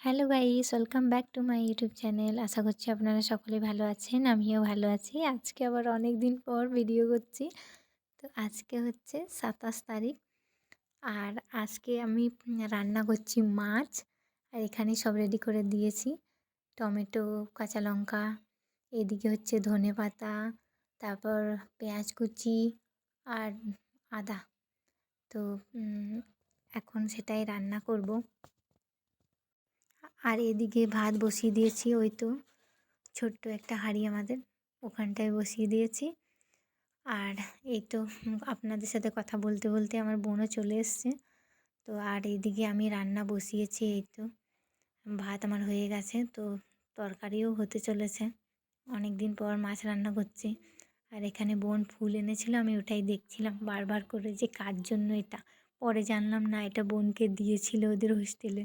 Hello guys, welcome back to my YouTube channel. আশা করছি আপনারা সকলে ভালো আছেন। আমিও ভালো আছি। আজকে আবার অনেক দিন পর ভিডিও করছি। তো আজকে হচ্ছে ২৭ তারিখ। আর আজকে আমি রান্না করছি মাছ। আর এখানে সব রেডি করে দিয়েছি। টমেটো, কাঁচা লঙ্কা, এদিকে হচ্ছে ধনেপাতা, তারপর পেঁয়াজ কুচি আর আদা। তো এখন সেটাই রান্না করব। আর এদিকে ভাত বসিয়ে দিয়েছি, ওই তো ছোট্ট একটা হাঁড়ি আমাদের, ওখানটায় বসিয়ে দিয়েছি। আর এই তো আপনাদের সাথে কথা বলতে বলতে আমার বোনও চলে এসছে। তো আর এইদিকে আমি রান্না বসিয়েছি, এই তো ভাত আমার হয়ে গেছে, তো তরকারিও হতে চলেছে। অনেক দিন পর মাছ রান্না করছি। আর এখানে বোন ফুল এনেছিল, আমি ওটাই দেখছিলাম বারবার করে যে কার জন্য এটা। পরে জানলাম না, এটা বোনকে দিয়েছিল ওদের হোস্টেলে।